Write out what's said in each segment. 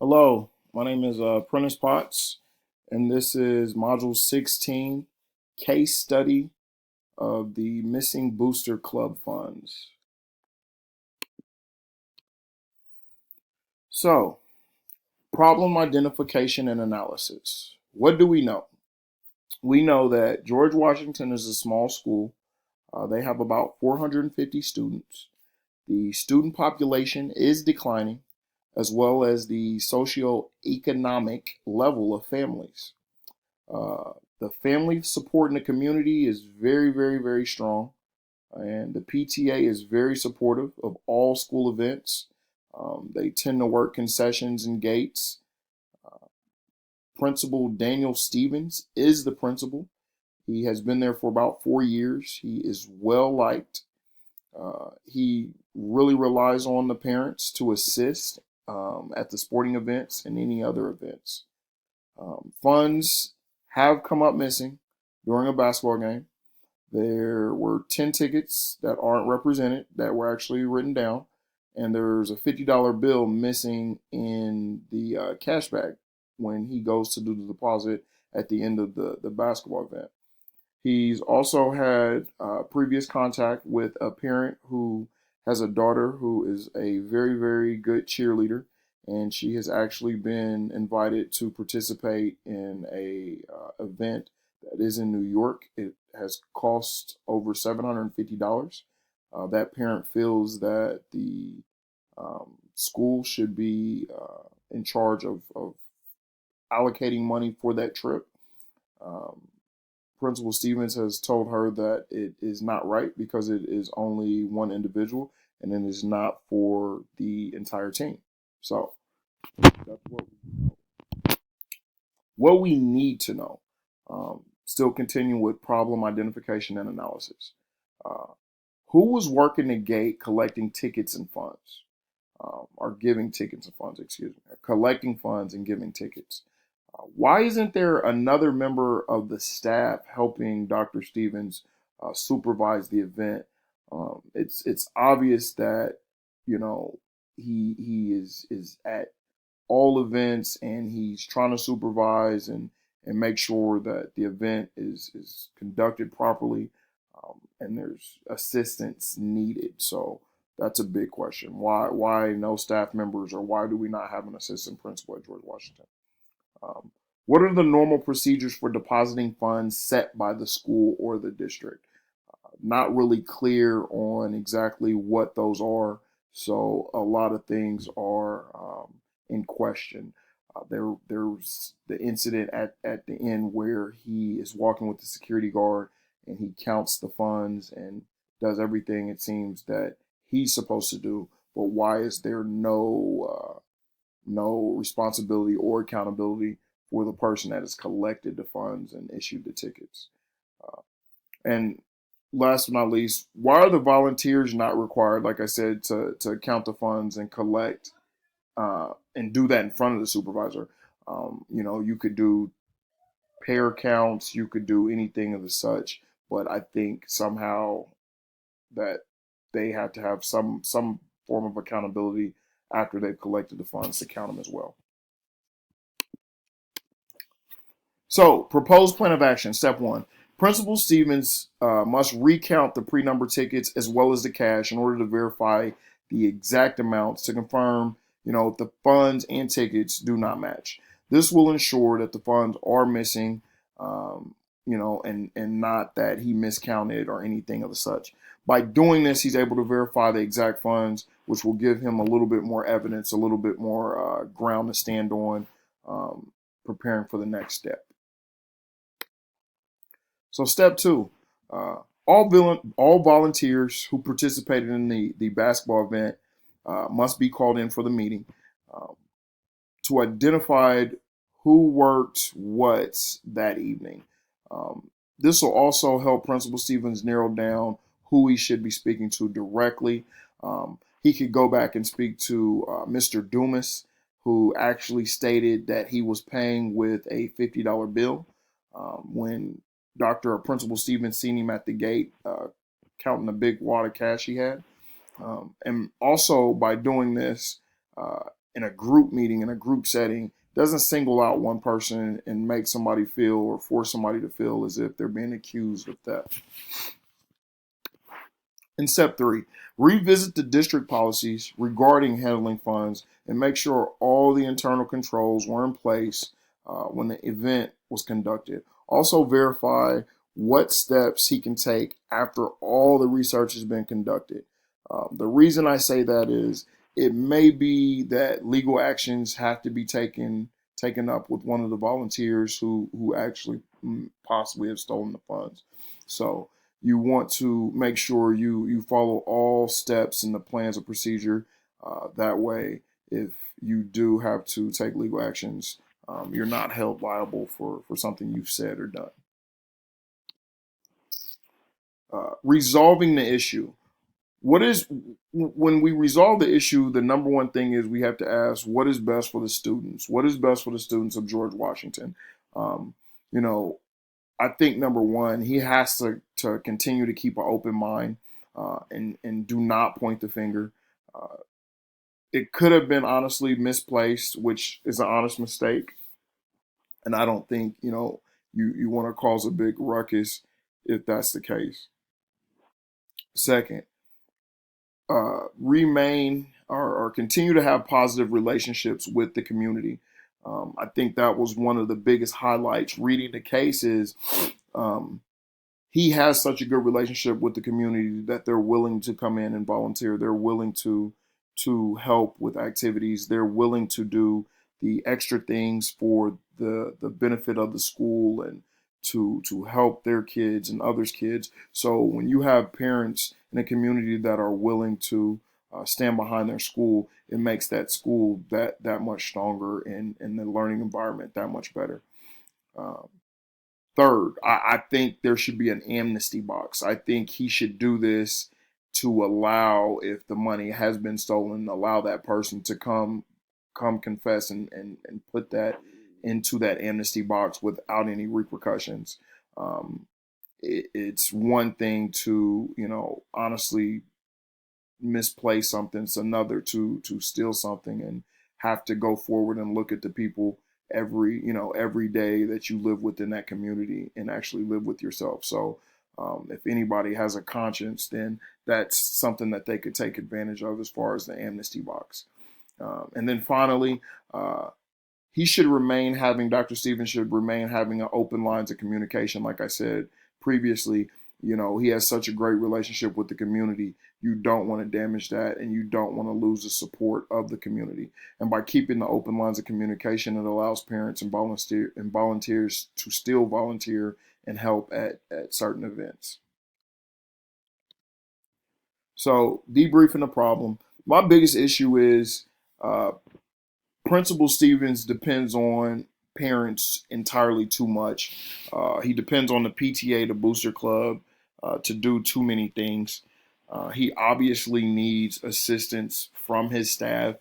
Hello, my name is Prentice Potts, and this is Module 16, Case Study of the Missing Booster Club Funds. So, problem identification and analysis. What do we know? We know that George Washington is a small school. They have about 450 students. The student population is declining, as well as the socioeconomic level of families. The family support in the community is very, very, very strong, and the PTA is very supportive of all school events. They tend to work concessions and gates. Principal Daniel Stevens is the principal. He has been there for about 4 years. He is well liked. He really relies on the parents to assist at the sporting events and any other events. Funds have come up missing during a basketball game. There were 10 tickets that aren't represented that were actually written down, and there's a $50 bill missing in the cash bag when he goes to do the deposit at the end of the basketball event. He's also had previous contact with a parent who has a daughter who is a very, very good cheerleader, and she has actually been invited to participate in a event that is in New York. It has cost over $750. That parent feels that the school should be in charge of allocating money for that trip. Um, Principal Stevens has told her that it is not right because it is only one individual and it is not for the entire team. So that's what we know. What we need to know. Still continue with problem identification and analysis. Uh, who was working the gate collecting tickets and funds? Or giving tickets and funds, excuse me, collecting funds and giving tickets. Why isn't there another member of the staff helping Dr. Stevens supervise the event? It's obvious that you know he is at all events and he's trying to supervise and make sure that the event is conducted properly, and there's assistance needed. So that's a big question. Why no staff members, or why do we not have an assistant principal at George Washington? Um, what are the normal procedures for depositing funds set by the school or the district? Not really clear on exactly what those are, so a lot of things are in question. There's the incident at the end where he is walking with the security guard and he counts the funds and does everything it seems that he's supposed to do. But why is there no responsibility or accountability for the person that has collected the funds and issued the tickets? And last but not least, why are the volunteers not required, like I said, to count the funds and collect and do that in front of the supervisor? You could do pair counts, you could do anything of the such, but I think somehow that they have to have some form of accountability after they've collected the funds to count them as well. So, proposed plan of action. Step one. Principal Stevens must recount the pre-numbered tickets as well as the cash in order to verify the exact amounts to confirm, if the funds and tickets do not match. This will ensure that the funds are missing, and not that he miscounted or anything of the such. By doing this, he's able to verify the exact funds, which will give him a little bit more evidence, a little bit more ground to stand on, preparing for the next step. So step two, uh, all volunteers who participated in the basketball event must be called in for the meeting um, to identify who worked what that evening. This will also help Principal Stevens narrow down who he should be speaking to directly. He could go back and speak to Mr. Dumas, who actually stated that he was paying with a $50 bill when Dr. or Principal Stevens seen him at the gate counting a big wad of cash he had. And also by doing this, in a group meeting, in a group setting, doesn't single out one person and make somebody feel or force somebody to feel as if they're being accused of theft. And step three, revisit the district policies regarding handling funds and make sure all the internal controls were in place when the event was conducted. Also verify what steps he can take after all the research has been conducted. The reason I say that is it may be that legal actions have to be taken up with one of the volunteers who actually possibly have stolen the funds. So you want to make sure you follow all steps in the plans of procedure. That way, if you do have to take legal actions, you're not held liable for something you've said or done. Resolving the issue. When we resolve the issue, the number one thing is we have to ask what is best for the students? What is best for the students of George Washington? Um, you know, I think number one, he has to continue to keep an open mind and do not point the finger. Uh, it could have been honestly misplaced, which is an honest mistake, and I don't think you want to cause a big ruckus if that's the case. Second, remain or continue to have positive relationships with the community. I think that was one of the biggest highlights reading the case is um, he has such a good relationship with the community that they're willing to come in and volunteer. They're willing to help with activities. They're willing to do the extra things for the benefit of the school and to help their kids and others' kids. So when you have parents in a community that are willing to stand behind their school, it makes that school that much stronger and the learning environment that much better. Um, Third, I think there should be an amnesty box. I think he should do this to allow, if the money has been stolen, allow that person to come confess and put that into that amnesty box without any repercussions. Um, it's one thing to, honestly misplace something. It's another to steal something and have to go forward and look at the people every day that you live within that community and actually live with yourself. So if anybody has a conscience, then that's something that they could take advantage of as far as the amnesty box. And then finally, Dr. Stevens should remain having an open lines of communication. Like I said previously, he has such a great relationship with the community. You don't want to damage that and you don't want to lose the support of the community. And by keeping the open lines of communication, it allows parents and volunteers to still volunteer and help at certain events. So debriefing the problem. My biggest issue is uh, Principal Stevens depends on parents entirely too much. He depends on the PTA, the booster club, to do too many things. He obviously needs assistance from his staff.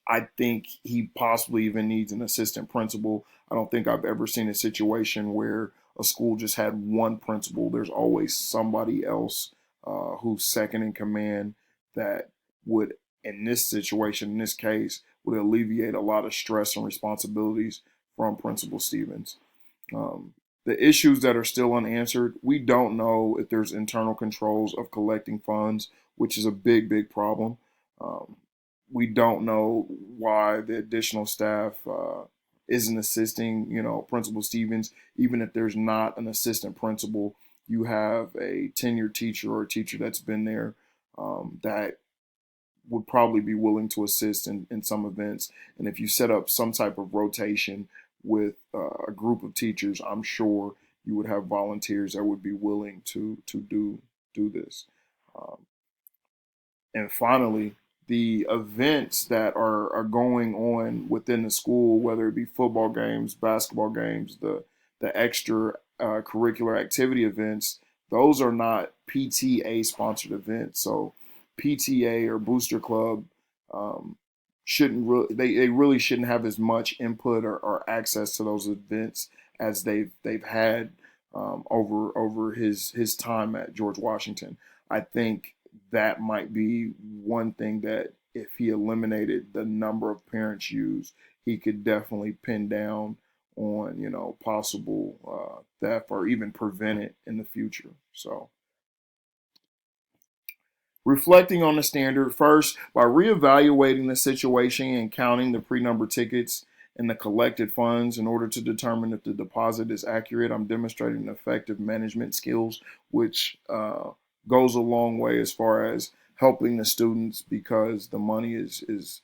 I think he possibly even needs an assistant principal. I don't think I've ever seen a situation where a school just had one principal. There's always somebody else who's second in command that would, in this situation, in this case, would alleviate a lot of stress and responsibilities from Principal Stevens. Um, the issues that are still unanswered, we don't know if there's internal controls of collecting funds, which is a big, big problem. Um, we don't know why the additional staff isn't assisting, Principal Stevens. Even if there's not an assistant principal, you have a tenured teacher or a teacher that's been there that would probably be willing to assist in some events. And if you set up some type of rotation with a group of teachers, I'm sure you would have volunteers that would be willing to do this. Um, and finally, the events that are going on within the school, whether it be football games, basketball games, the extra curricular activity events, those are not PTA sponsored events. So PTA or Booster Club um, shouldn't really they really shouldn't have as much input or access to those events as they've had over his time at George Washington. I think that might be one thing that if he eliminated the number of parents used, he could definitely pin down on, possible theft or even prevent it in the future. So, reflecting on the standard first by reevaluating the situation and counting the pre-numbered tickets and the collected funds in order to determine if the deposit is accurate. I'm demonstrating effective management skills, which goes a long way as far as helping the students because the money is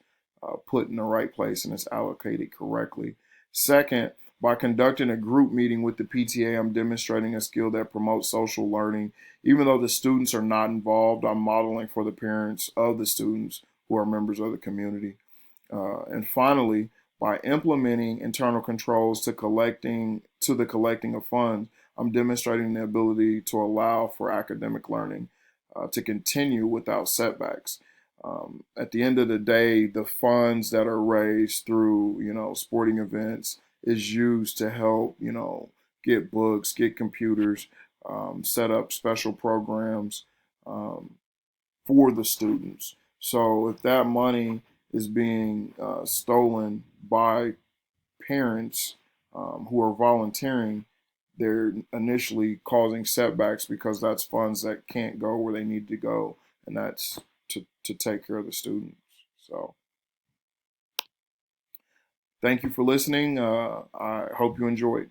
put in the right place and is allocated correctly. Second, by conducting a group meeting with the PTA, I'm demonstrating a skill that promotes social learning. Even though the students are not involved, I'm modeling for the parents of the students who are members of the community. And finally, by implementing internal controls to the collecting of funds, I'm demonstrating the ability to allow for academic learning to continue without setbacks. At the end of the day, the funds that are raised through, sporting events is used to help, get books, get computers, set up special programs for the students. So if that money is being stolen by parents who are volunteering, they're initially causing setbacks because that's funds that can't go where they need to go, and that's to take care of the students. So thank you for listening. I hope you enjoyed.